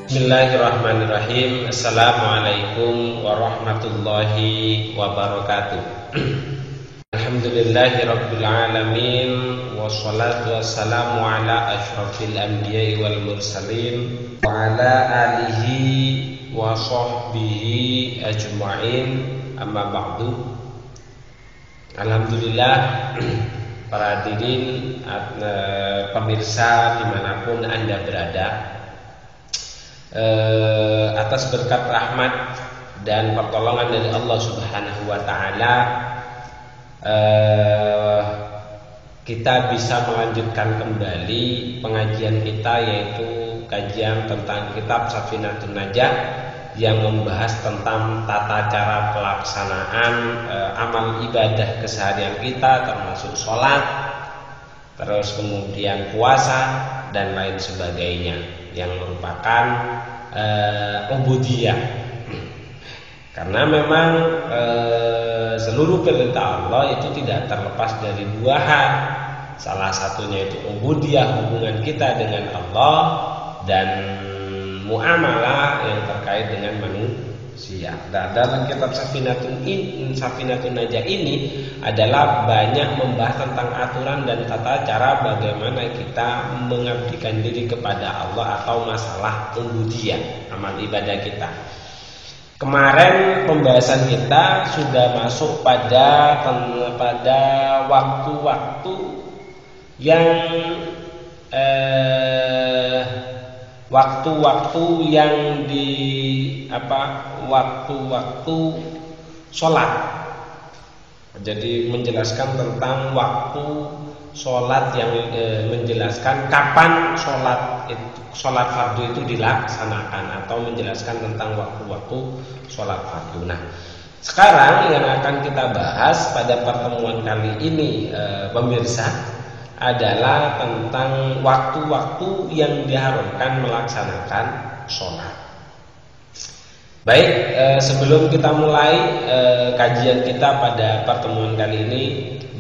Bismillahirrahmanirrahim. Assalamualaikum warahmatullahi wabarakatuh. Alhamdulillahirabbil alamin wassalatu wassalamu ala asyrafil anbiya'i wal mursalin wa ala alihi wa sahbihi ajma'in. Amma ba'du. Alhamdulillah, para hadirin pemirsa dimanapun Anda berada, atas berkat rahmat dan pertolongan dari Allah Subhanahu wa taala, kita bisa melanjutkan kembali pengajian kita, yaitu kajian tentang kitab Safinatun Najah yang membahas tentang tata cara pelaksanaan amal ibadah keseharian kita, termasuk sholat, terus kemudian puasa dan lain sebagainya, yang merupakan ubudiyah. Karena memang seluruh perintah Allah itu tidak terlepas dari dua hal. Salah satunya itu ubudiyah, hubungan kita dengan Allah, dan muamalah yang terkait dengan manusia. Dan dalam kitab Safinatun Najah ini adalah banyak membahas tentang aturan dan tata cara bagaimana kita mengabdikan diri kepada Allah, atau masalah ubudiyah, amal ibadah kita. Kemarin pembahasan kita sudah masuk pada waktu-waktu yang waktu-waktu sholat. Jadi menjelaskan tentang waktu sholat, yang menjelaskan kapan sholat fardu itu dilaksanakan, atau menjelaskan tentang waktu-waktu sholat fardu. Nah, sekarang yang akan kita bahas pada pertemuan kali ini, pemirsa, adalah tentang waktu-waktu yang diharuskan melaksanakan sholat. Baik, sebelum kita mulai kajian kita pada pertemuan kali ini,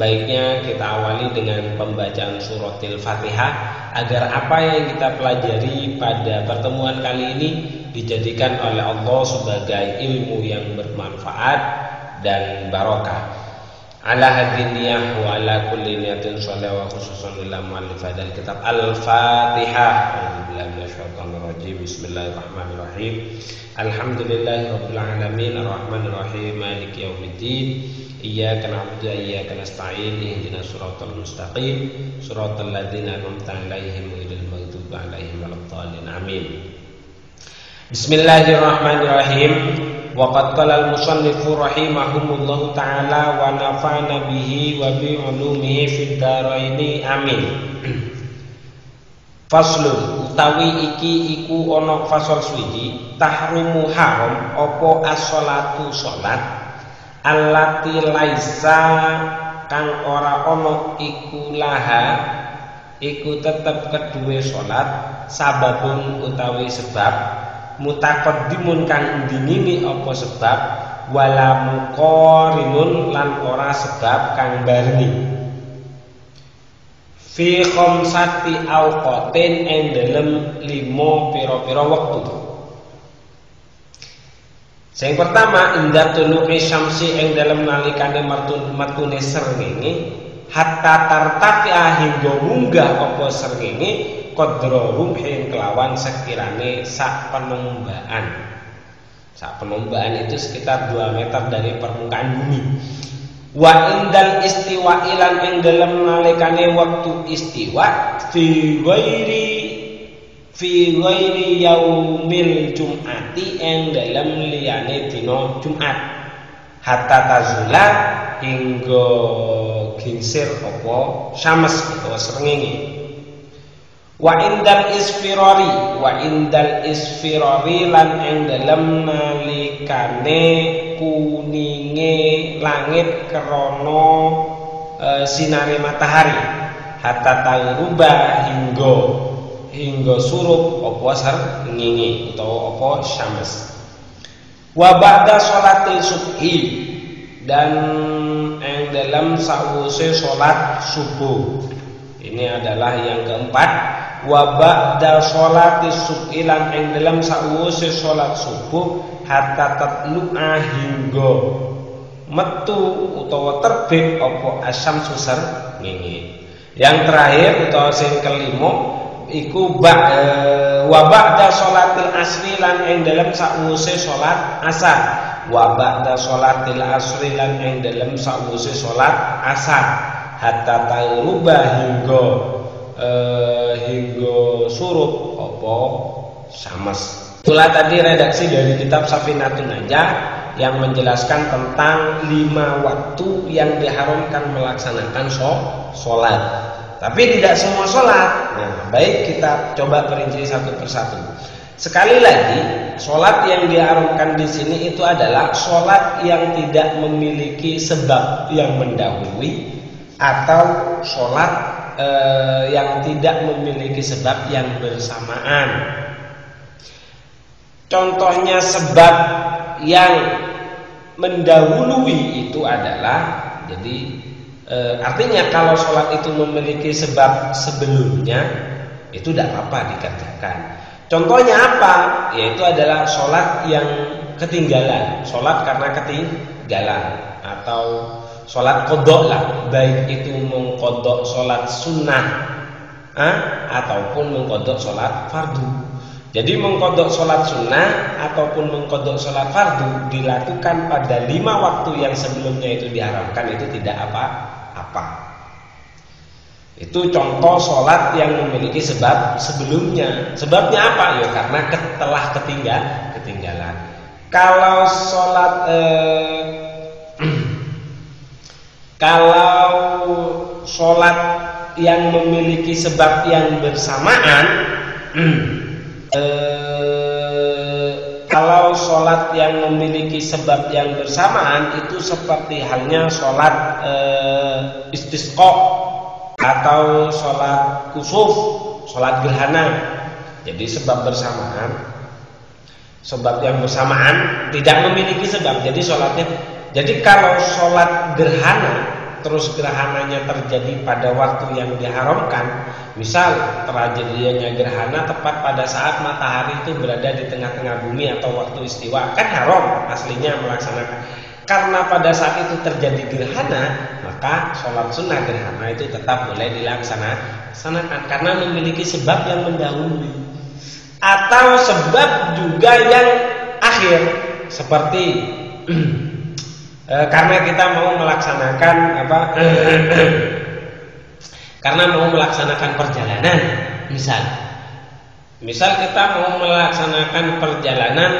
baiknya kita awali dengan pembacaan suratil Fatihah, agar apa yang kita pelajari pada pertemuan kali ini dijadikan oleh Allah sebagai ilmu yang bermanfaat dan barokah. Ala hadiniyah wa ala kulli niyatin sholih wa khususan lillah mu'allif hadzal kitab. Al-Fatihah. A'udzubillahi minasyaitonir rajim. Bismillahirrahmanirrahim. Alhamdulillahirabbil alamin arrahmanir rahim maliki yaumiddin. Iyyaka na'budu wa iyyaka nasta'in. Ihdinas siratal mustaqim. Siratal ladzina an'amta 'alaihim ghairil maghdubi 'alaihim waladdallin. Amin. Bismillahirrahmanirrahim. Wa qad qala al-musannifu rahimahumullahu ta'ala wa nafa'na bihi wa bi 'ulumihi fid dharaini. Amin. Faslun, utawi iki iku ana fasal suwiji, tahrumu haram apa as-sholatu sholat, allati laisa kang ora ana iku laha iku tetep kedue sholat, sababun utawi sebab, mutaqaddimun kang ndingini apa sebab, wala muqarinun lan ora sebab kang barengi, fi khamsati awqatin ing dalem 5 pira-pira wektu. Sing pertama, inda tulu'i syamsi ing dalem nalikane metune srengenge, hatta tartafi'a hingga munggah apa srengenge, qadra rumhin kelawan sekirane sak penombaan. Sak penombaan itu sekitar 2 meter dari permukaan bumi. Wa indal istiwa ilan ing dalem nalikane wektu istiwa, fi ghairi yaumil jum'ati ing dalem liyane dina Jumat, hatta tazula hingga gingsir apa syams utawa srengenge. Wa indal isfirari lan ing dalem nalikane kuninge langit krana sinare matahari, hatta tagruba hingga surup apa srengenge utawa apa syams. Wa ba'da sholatil subhi, dan ing dalam sawise salat subuh. Ini adalah yang keempat, wa ba'da sholati subhi lan ing dalam sawise salat subuh hatta tatlu'a hingga metu utawa terbit apa asyam susar ngene. Yang terakhir utawa sing kelima iku wa ba'da sholatil asri lan ing dalam sawise salat asar. Wa ba'da sholatil asri lan ing dalam sawise salat asar hatta tagruba hingga surut apa syams. Itulah tadi redaksi dari kitab Safinatun Najah yang menjelaskan tentang 5 waktu yang diharamkan melaksanakan sholat. Tapi tidak semua sholat. Nah, baik kita coba perinci satu persatu. Sekali lagi, sholat yang diharamkan di sini itu adalah sholat yang tidak memiliki sebab yang mendahului atau sholat yang tidak memiliki sebab yang bersamaan. Contohnya sebab yang mendahului itu adalah, jadi artinya kalau sholat itu memiliki sebab sebelumnya itu tidak apa-apa dikerjakan. Contohnya apa? Yaitu adalah sholat yang ketinggalan, sholat karena ketinggalan, atau sholat kodok lah, baik itu mengkodok sholat sunnah ataupun mengkodok sholat fardu. Jadi mengkodok sholat sunnah ataupun mengkodok sholat fardu dilakukan pada 5 waktu yang sebelumnya itu diharamkan, itu tidak apa-apa. Itu contoh sholat yang memiliki sebab sebelumnya. Sebabnya apa? Ya karena telah ketinggalan. Kalau sholat kalau sholat yang memiliki sebab yang bersamaan, kalau sholat yang memiliki sebab yang bersamaan itu seperti halnya sholat istisqa atau sholat kusuf, sholat gerhana. Jadi sebab yang bersamaan tidak memiliki sebab. Jadi sholatnya. Jadi kalau sholat gerhana terus gerhananya terjadi pada waktu yang diharamkan, misal terjadinya gerhana tepat pada saat matahari itu berada di tengah-tengah bumi atau waktu istiwa, kan haram aslinya melaksanakan. Karena pada saat itu terjadi gerhana, maka sholat sunnah gerhana itu tetap boleh dilaksanakan karena memiliki sebab yang mendahului atau sebab juga yang akhir, seperti karena kita mau melaksanakan karena mau melaksanakan perjalanan, misal kita mau melaksanakan perjalanan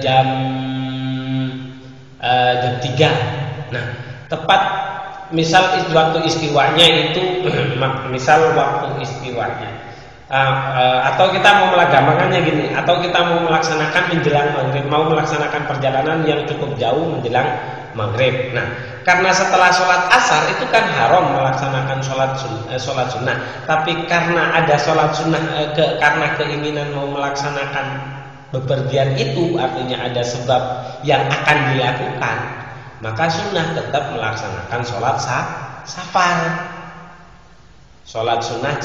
jam 3. Nah, tepat misal waktu istiwanya itu misal waktu istiwanya atau kita mau melaksanakannya gini, atau kita mau melaksanakan menjelang maghrib, mau melaksanakan perjalanan yang cukup jauh menjelang maghrib. Nah, karena setelah sholat asar itu kan haram melaksanakan sholat sunnah, tapi karena ada sholat sunnah karena keinginan mau melaksanakan bepergian itu, artinya ada sebab yang akan dilakukan, maka sunnah tetap melaksanakan sholat safar. Sholat sunnah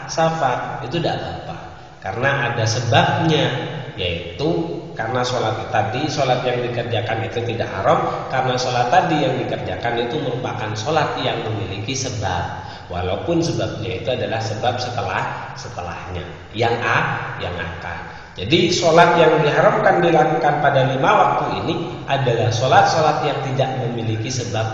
safar itu tidak apa-apa karena ada sebabnya, yaitu karena sholat yang dikerjakan itu tidak haram, karena sholat tadi yang dikerjakan itu merupakan sholat yang memiliki sebab, walaupun sebabnya itu adalah sebab setelahnya yang akan. Jadi sholat yang diharamkan dilakukan pada 5 waktu ini adalah sholat yang tidak memiliki sebab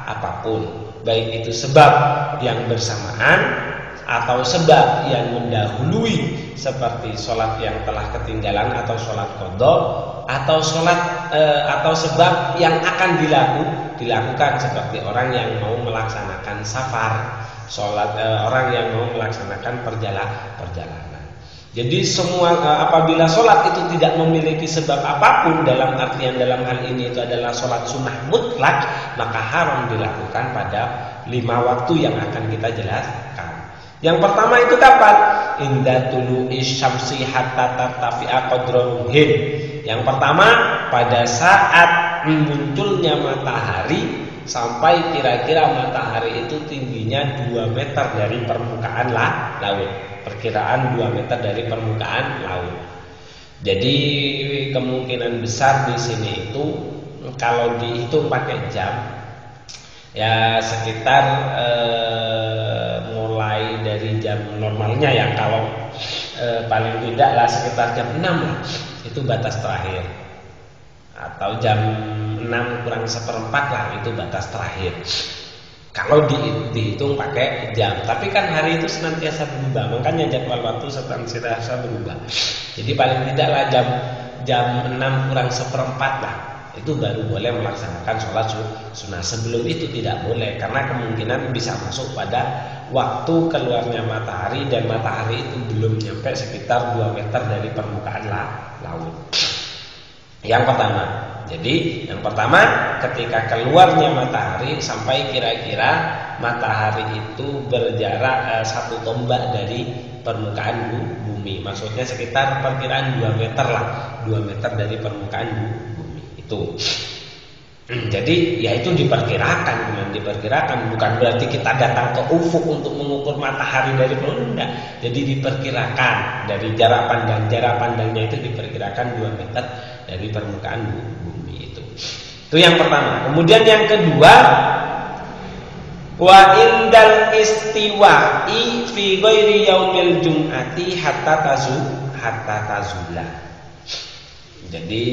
apapun, baik itu sebab yang bersamaan atau sebab yang mendahului, seperti sholat yang telah ketinggalan atau sholat qadha, atau sebab yang akan dilakukan, seperti orang yang mau melaksanakan safar, orang yang mau melaksanakan perjalanan. Jadi semua apabila sholat itu tidak memiliki sebab apapun, dalam artian dalam hal ini itu adalah sholat sunnah mutlak, maka haram dilakukan pada 5 waktu yang akan kita jelaskan. Yang pertama itu kapan? Inda tulu'i syamsi hatta tartafi'a qadruhin. Yang pertama pada saat munculnya matahari sampai kira-kira matahari itu tingginya 2 meter dari permukaan laut. Perkiraan 2 meter dari permukaan laut. Jadi kemungkinan besar di sini itu kalau dihitung pakai jam ya sekitar mulai dari jam normalnya ya, kalau paling tidak lah sekitar jam 6 lah, itu batas terakhir, atau jam 6 kurang seperempat lah, itu batas terakhir kalau dihitung pakai jam. Tapi kan hari itu senantiasa berubah, makanya jadwal waktu senantiasa berubah. Jadi paling tidak lah jam 6 kurang seperempat lah, itu baru boleh melaksanakan sholat sunnah. Sebelum itu tidak boleh, karena kemungkinan bisa masuk pada waktu keluarnya matahari, dan matahari itu belum nyampe sekitar 2 meter dari permukaan laut. Yang pertama, jadi yang pertama ketika keluarnya matahari sampai kira-kira matahari itu berjarak 1 tombak dari permukaan bumi. Maksudnya sekitar perkiraan 2 meter lah, 2 meter dari permukaan bumi itu. Jadi ya itu diperkirakan, bukan berarti kita datang ke ufuk untuk mengukur matahari dari bulan, enggak. Jadi diperkirakan dari jarak pandangnya itu diperkirakan 2 meter dari permukaan bumi itu. Itu yang pertama. Kemudian yang kedua, wa indal istiwa'i fi ghairi yaumil jum'ati hatta tazula. Jadi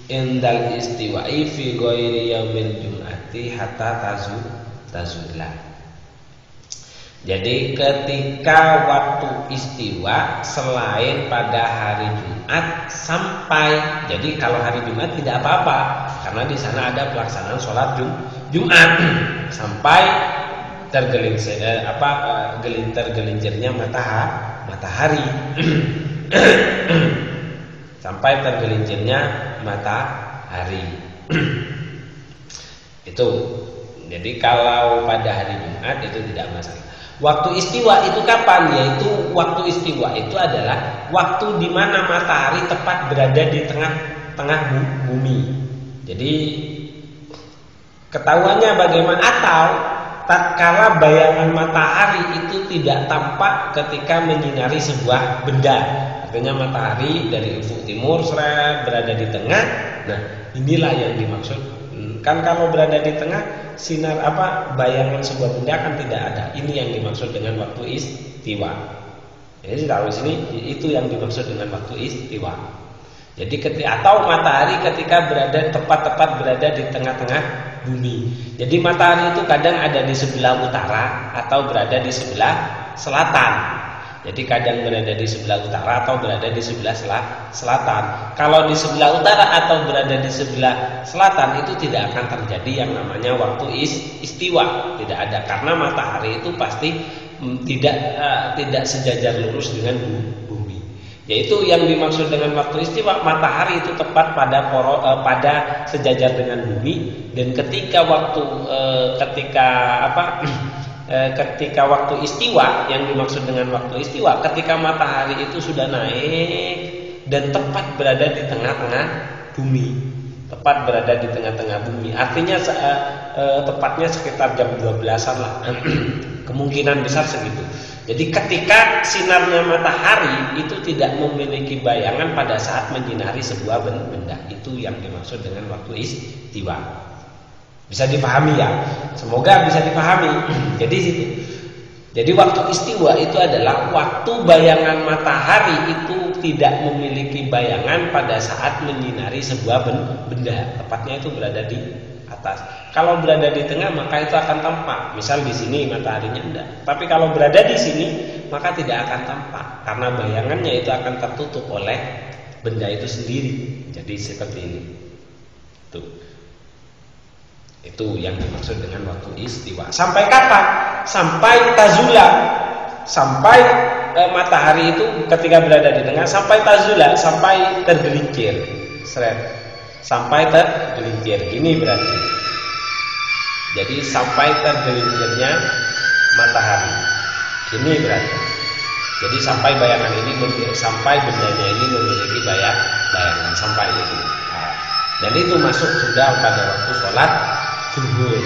indal istiwa'i fi ghairi yaumil jum'ati hatta tazula. Jadi ketika waktu istiwa selain pada hari Jumat sampai, jadi kalau hari Jumat tidak apa-apa karena di sana ada pelaksanaan sholat Jumat sampai tergelincirnya matahari sampai tergelincirnya matahari itu. Jadi kalau pada hari Jumat itu tidak masalah. Waktu istiwa itu kapan? Yaitu waktu istiwa itu adalah waktu di mana matahari tepat berada di tengah bumi. Jadi ketahuannya bagaimana? Atau tatkala bayangan matahari itu tidak tampak ketika menyinari sebuah benda. Artinya matahari dari ufuk timur berada di tengah. Nah, inilah yang dimaksud. Kan kalau berada di tengah, sinar bayangan sebuah benda kan tidak ada. Ini yang dimaksud dengan waktu istiwa. Jadi tahu sini itu yang dimaksud dengan waktu istiwa. Jadi atau matahari ketika tepat berada di tengah-tengah bumi. Jadi matahari itu kadang ada di sebelah utara atau berada di sebelah selatan. Jadi kadang berada di sebelah utara atau berada di sebelah selatan. Kalau di sebelah utara atau berada di sebelah selatan itu tidak akan terjadi yang namanya waktu istiwa. Tidak ada, karena matahari itu pasti tidak sejajar lurus dengan bumi. Yaitu yang dimaksud dengan waktu istiwa, matahari itu tepat pada sejajar dengan bumi, dan ketika waktu istiwa, yang dimaksud dengan waktu istiwa ketika matahari itu sudah naik dan tepat berada di tengah-tengah bumi. Tepat berada di tengah-tengah bumi. Artinya tepatnya sekitar jam 12-an lah. Kemungkinan besar segitu. Jadi ketika sinarnya matahari itu tidak memiliki bayangan pada saat menyinari sebuah benda, itu yang dimaksud dengan waktu istiwa. Bisa dipahami ya? Semoga bisa dipahami. Jadi waktu istiwa itu adalah waktu bayangan matahari itu tidak memiliki bayangan pada saat menyinari sebuah benda. Tepatnya itu berada di atas. Kalau berada di tengah maka itu akan tampak. Misal di sini mataharinya enggak. Tapi kalau berada di sini maka tidak akan tampak karena bayangannya itu akan tertutup oleh benda itu sendiri. Jadi seperti ini. Tuh. Itu yang dimaksud dengan waktu istiwa. Sampai kapan? Sampai tazula. Sampai matahari itu ketika berada di tengah, sampai tazula, sampai tergelincir. Sampai tergelincir. Ini berarti. Jadi sampai tergelincirnya matahari. Ini berarti. Jadi sampai bayangan ini, sampai bendanya ini memiliki bayangan sampai itu. Dan itu masuk sudah pada waktu sholat zuhur.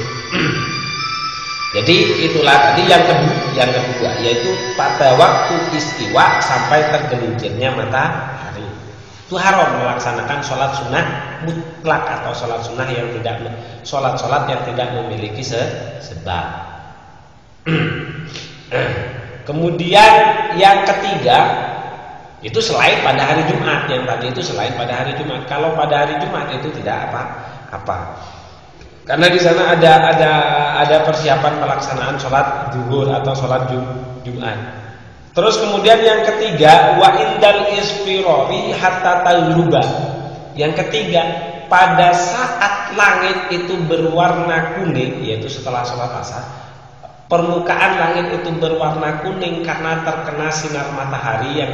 Jadi itulah tadi yang kedua yaitu pada waktu istiwa sampai tergelincirnya matahari. Itu haram melaksanakan sholat sunnah mutlak atau sholat sunnah yang tidak sholat yang tidak memiliki sebab. Kemudian yang ketiga itu selain pada hari Jumat, yang tadi itu selain pada hari Jumat. Kalau pada hari Jumat itu tidak apa-apa. Karena di sana ada persiapan pelaksanaan sholat zuhur atau sholat Jumat. Terus kemudian yang ketiga wa indal isfirori hatta taghruba. Yang ketiga pada saat langit itu berwarna kuning, yaitu setelah sholat asar, permukaan langit itu berwarna kuning karena terkena sinar matahari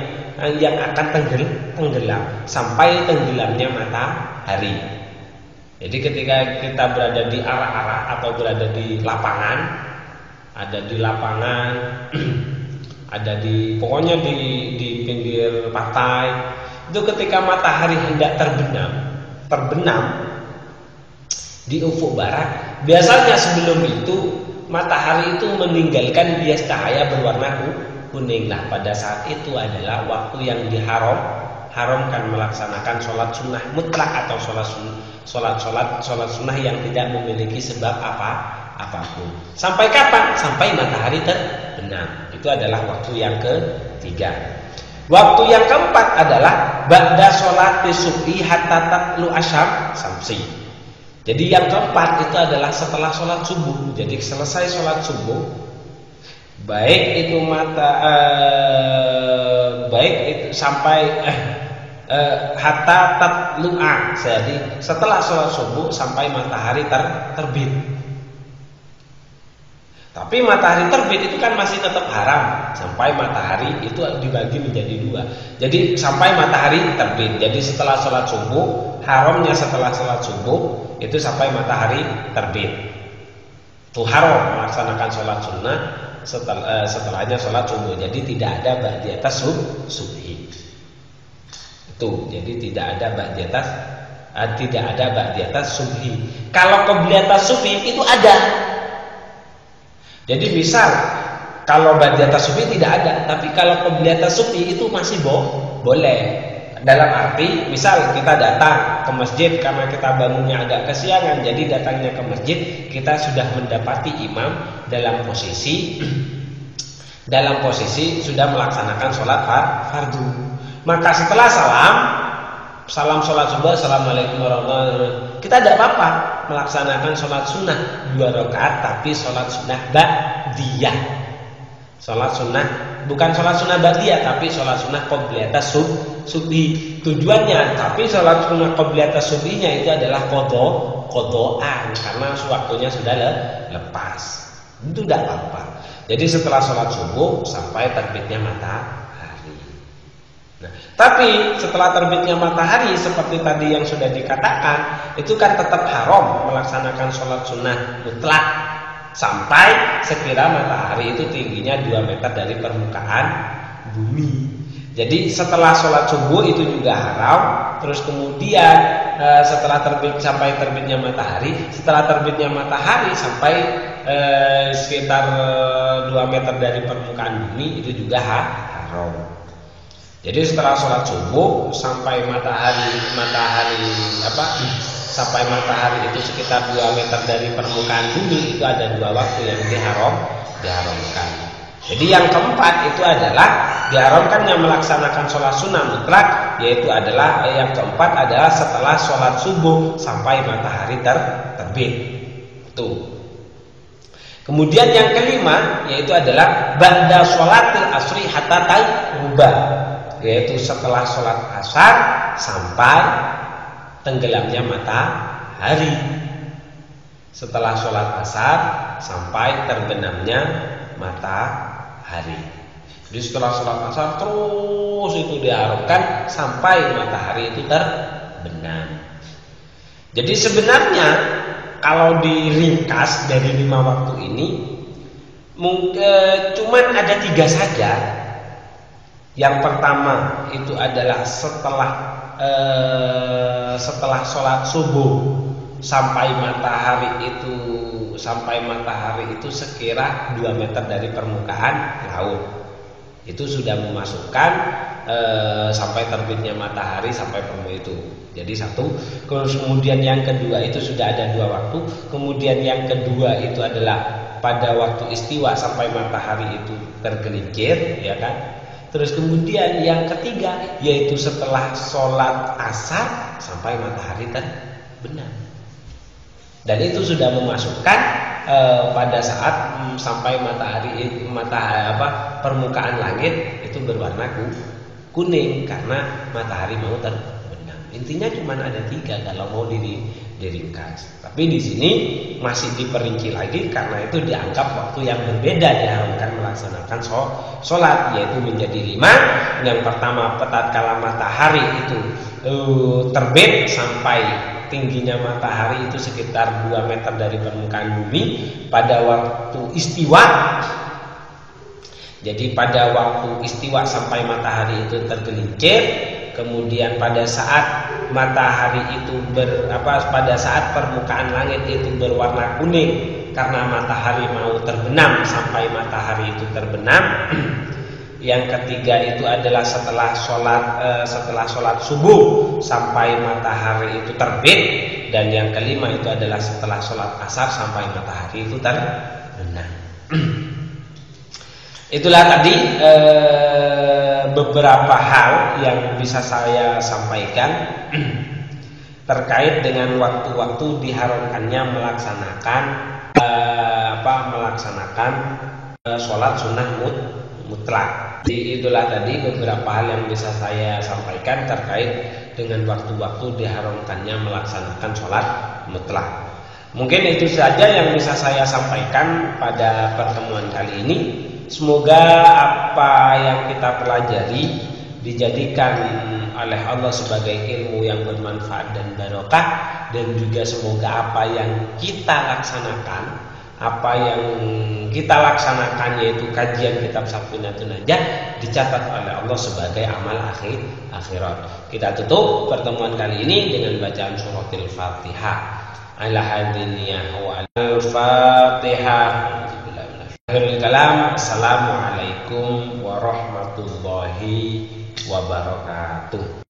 yang akan tenggelam sampai tenggelamnya matahari. Jadi ketika kita berada di arah-arah atau berada di lapangan, ada di pokoknya di pinggir pantai, itu ketika matahari hendak terbenam di ufuk barat, biasanya sebelum itu matahari itu meninggalkan bias cahaya berwarna kuning. Nah, pada saat itu adalah waktu yang haramkan melaksanakan sholat sunnah mutlak atau sholat sunnah yang tidak memiliki sebab apapun. Sampai kapan? Sampai matahari terbenam. Itu adalah waktu yang ketiga. Waktu yang keempat adalah ba'da sholat subhi hatta tatlu asyamsi. Jadi yang keempat itu adalah setelah sholat subuh. Jadi selesai sholat subuh, baik itu sampai hatta tatlu'a. Jadi setelah sholat subuh sampai matahari terbit. Tapi matahari terbit itu kan masih tetap haram sampai matahari itu dibagi menjadi dua. Jadi sampai matahari terbit. Jadi setelah sholat subuh, haramnya setelah sholat subuh itu sampai matahari terbit. Itu haram melaksanakan sholat sunnah setelahnya sholat subuh. Jadi tidak ada ba'di atas subhi. Itu jadi tidak ada ba'di atas subhi. Kalau qabli atas subhi itu ada. Jadi misal kalau ba'di atas subhi tidak ada, tapi kalau qabli atas subhi itu masih boleh. Dalam arti misal kita datang ke masjid karena kita bangunnya agak kesiangan, jadi datangnya ke masjid kita sudah mendapati imam dalam posisi sudah melaksanakan sholat fardu. Maka setelah salam sholat subuh, assalamualaikum warahmatullahi wabarakatuh, kita tidak apa-apa melaksanakan sholat sunnah 2 rakaat, tapi sholat sunnah ba'diyah. Sholat sunnah bukan sholat sunnah ba'diyah, tapi sholat sunnah qobliyata subhi. Tujuannya, tapi sholat sunnah qobliyata subhinya itu adalah qodoan karena waktunya sudah lepas. Itu tidak apa-apa. Jadi setelah sholat subuh sampai terbitnya matahari. Nah, tapi setelah terbitnya matahari seperti tadi yang sudah dikatakan, itu kan tetap haram melaksanakan sholat sunnah mutlak sampai sekira matahari itu tingginya 2 meter dari permukaan bumi. Jadi setelah sholat subuh itu juga haram. Terus kemudian setelah sampai terbitnya matahari, setelah terbitnya matahari sampai sekitar 2 meter dari permukaan bumi itu juga haram. Jadi setelah sholat subuh sampai matahari itu sekitar 2 meter dari permukaan bumi, itu ada 2 waktu yang diharamkan. Jadi yang keempat itu adalah diharamkannya melaksanakan sholat sunnah mutlak, yaitu adalah yang keempat adalah setelah sholat subuh sampai matahari terbit. Itu. Kemudian yang kelima yaitu adalah ba'da sholatil asri hatta taghruba, yaitu setelah sholat asar sampai tenggelamnya matahari. Setelah sholat asar sampai terbenamnya matahari. Jadi setelah sholat asar terus itu diharamkan sampai matahari itu terbenam. Jadi sebenarnya kalau diringkas dari 5 waktu ini cuman ada 3 saja. Yang pertama itu adalah setelah sholat subuh sampai matahari itu sekira 2 meter dari permukaan laut. Itu sudah memasukkan sampai terbitnya matahari sampai itu. Jadi satu. Kemudian yang kedua itu sudah ada 2 waktu. Kemudian yang kedua itu adalah pada waktu istiwa sampai matahari itu tergelincir, ya kan? Terus kemudian yang ketiga yaitu setelah sholat asar sampai matahari terbenam. Dan itu sudah memasukkan pada saat sampai permukaan langit itu berwarna kuning karena matahari mau terbenam. Intinya cuma ada 3 kalau mau diringkas. Tapi di sini masih diperinci lagi karena itu dianggap waktu yang berbeda diharamkan melaksanakan sholat, yaitu menjadi 5. Yang pertama tatkala matahari itu terbit sampai tingginya matahari itu sekitar 2 meter dari permukaan bumi pada waktu istiwa. Jadi pada waktu istiwa sampai matahari itu tergelincir. Kemudian pada saat matahari itu pada saat permukaan langit itu berwarna kuning karena matahari mau terbenam sampai matahari itu terbenam. Yang ketiga itu adalah setelah sholat subuh sampai matahari itu terbit. Dan yang kelima itu adalah setelah sholat asar sampai matahari itu terbenam. Itulah tadi beberapa hal yang bisa saya sampaikan terkait dengan waktu-waktu diharamkannya melaksanakan sholat sunnah mutlak. Jadi itulah tadi beberapa hal yang bisa saya sampaikan terkait dengan waktu-waktu diharamkannya melaksanakan sholat mutlak. Mungkin itu saja yang bisa saya sampaikan pada pertemuan kali ini. Semoga apa yang kita pelajari dijadikan oleh Allah sebagai ilmu yang bermanfaat dan barokah, dan juga semoga apa yang kita laksanakan yaitu kajian kitab Safinatun Najah dicatat oleh Allah sebagai amal akhirat. Kita tutup pertemuan kali ini dengan bacaan suratul Fatihah. Al-Hadiniyah wa al-Fatihah. Assalamualaikum warahmatullahi wabarakatuh.